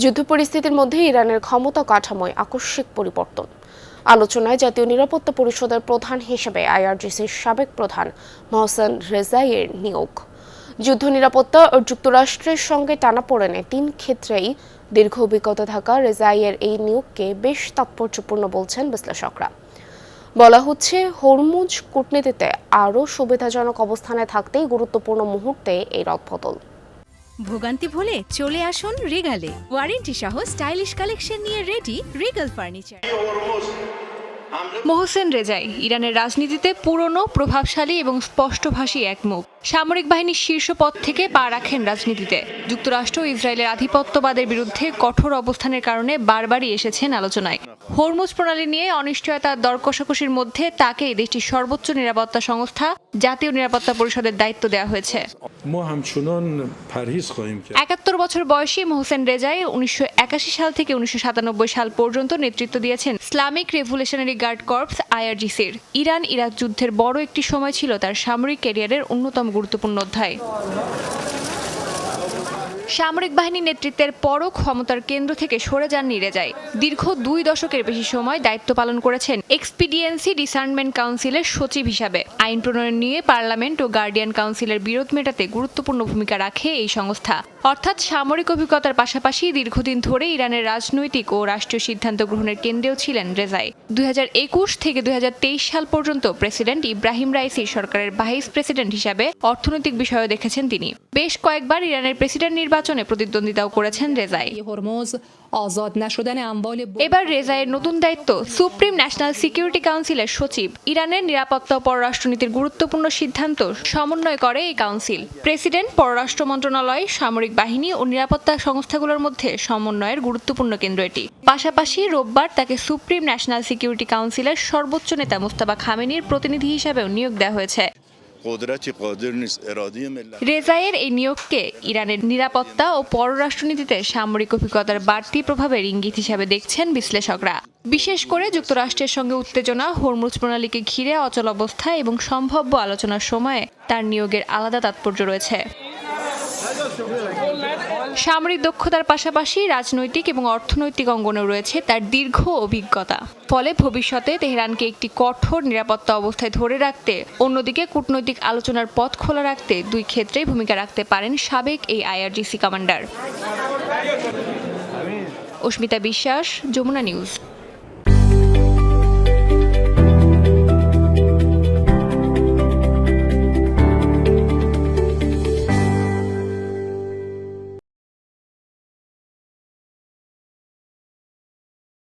যুদ্ধ পরিস্থিতির মধ্যে ইরানের ক্ষমতা কাঠামোয় আকস্মিক পরিবর্তন। আলোচনায় জাতীয় নিরাপত্তা পরিষদের প্রধান হিসেবে আইআরজিসির সাবেক প্রধান মোহসেন রেজাইয়ের নিয়োগ। যুদ্ধ নিরাপত্তা ও যুক্তরাষ্ট্রের সঙ্গে টানাপোড়েনে 3 ক্ষেত্রেই দীর্ঘ অভিজ্ঞতা থাকা রেজাইয়ের এই নিয়োগকে বেশ তাৎপর্যপূর্ণ বলছেন বিশ্লেষকরা। বলা হচ্ছে, হরমুজ কূটনীতিতে আরও সুবিধাজনক অবস্থানে থাকতেই গুরুত্বপূর্ণ মুহূর্তে এই রদবদল। ভোগান্তি ভুলে চলে আসুন রিগালে। ওয়ারেন্টি সহ স্টাইলিশ কালেকশন নিয়ে রেডি রিগাল ফার্নিচার। মোহসেন রেজাই ইরানের রাজনীতিতে পুরনো, প্রভাবশালী এবং স্পষ্টভাষী এক মুখ। সামরিক বাহিনীর শীর্ষ পদ থেকে পা রাখেন রাজনীতিতে। যুক্তরাষ্ট্র ও ইসরায়েলের আধিপত্যবাদের বিরুদ্ধে কঠোর অবস্থানের কারণে বারবারই এসেছেন আলোচনায়। হরমুজ প্রণালী নিয়ে অনিশ্চয়তার দর কষাকষির মধ্যে তাকে দেশটির সর্বোচ্চ নিরাপত্তা সংস্থা জাতীয় নিরাপত্তা পরিষদের দায়িত্ব দেওয়া হয়েছে। ৭১ বছর বয়সী মোহসেন রেজাই ১৯৮১ সাল থেকে ১৯৯৭ সাল পর্যন্ত নেতৃত্ব দিয়েছেন ইসলামিক রেভলিউশনারি গার্ড কর্পস আইআরজিসির। ইরান ইরাক যুদ্ধের বড় একটি সময় ছিল তার সামরিক ক্যারিয়ারের অন্যতম গুরুত্বপূর্ণ অধ্যায়। সামরিক বাহিনী নেতৃত্বের পরও ক্ষমতার কেন্দ্র থেকে সরে যাননি রেজাই। দীর্ঘ 2 দশকের বেশি সময় দায়িত্ব পালন করেছেন এক্সপিডিয়েন্সি ডিসার্নমেন্ট কাউন্সিলের সচিব হিসাবে। আইন প্রণয়ন নিয়ে পার্লামেন্ট ও গার্ডিয়ান কাউন্সিলের বিরোধ মেটাতে গুরুত্বপূর্ণ ভূমিকা রাখে এই সংস্থা। অর্থাৎ সামরিক অভিজ্ঞতার পাশাপাশি দীর্ঘদিন ধরে ইরানের রাজনৈতিক ও রাষ্ট্রীয় সিদ্ধান্ত গ্রহণের কেন্দ্রেও ছিলেন রেজাই। ২০২১ থেকে ২০২৩ সাল পর্যন্ত প্রেসিডেন্ট ইব্রাহিম রাইসির সরকারের ভাইস প্রেসিডেন্ট হিসাবে অর্থনৈতিক বিষয়ও দেখেছেন তিনি। বেশ কয়েকবার ইরানের প্রেসিডেন্ট নির্বাচনে প্রতিদ্বন্দ্বিতাও করেছেন রেজাই। এবার রেজাইয়ের নতুন দায়িত্ব সুপ্রিম ন্যাশনাল সিকিউরিটি কাউন্সিলের সচিব। ইরানের নিরাপত্তা ও পররাষ্ট্রনীতির গুরুত্বপূর্ণ সিদ্ধান্ত সমন্বয় করে এই কাউন্সিল। প্রেসিডেন্ট, পররাষ্ট্র মন্ত্রণালয়, সামরিক বাহিনী ও নিরাপত্তা সংস্থাগুলোর মধ্যে সমন্বয়ের গুরুত্বপূর্ণ কেন্দ্র এটি। পাশাপাশি রোববার তাকে সুপ্রিম ন্যাশনাল সিকিউরিটি কাউন্সিলের সর্বোচ্চ নেতা মুস্তাফা খামেনির প্রতিনিধি হিসেবেও নিয়োগ দেওয়া হয়েছে। রেজাইয়ের এই নিয়োগকে ইরানের নিরাপত্তা ও পররাষ্ট্রনীতিতে সামরিক অভিজ্ঞতার বাড়তি প্রভাবের ইঙ্গিত হিসাবে দেখছেন বিশ্লেষকরা। বিশেষ করে যুক্তরাষ্ট্রের সঙ্গে উত্তেজনা, হরমুজ প্রণালীকে ঘিরে অচল অবস্থা এবং সম্ভাব্য আলোচনার সময়ে তার নিয়োগের আলাদা তাৎপর্য রয়েছে। সামরিক দক্ষতার পাশাপাশি রাজনৈতিক এবং অর্থনৈতিক অঙ্গনেও রয়েছে তার দীর্ঘ অভিজ্ঞতা। ফলে ভবিষ্যতে তেহরানকে একটি কঠোর নিরাপত্তা অবস্থায় ধরে রাখতে, অন্যদিকে কূটনৈতিক আলোচনার পথ খোলা রাখতে 2 ক্ষেত্রেই ভূমিকা রাখতে পারেন সাবেক এই আইআরজিসি কমান্ডার। অস্মিতা বিশ্বাস, যমুনা নিউজ।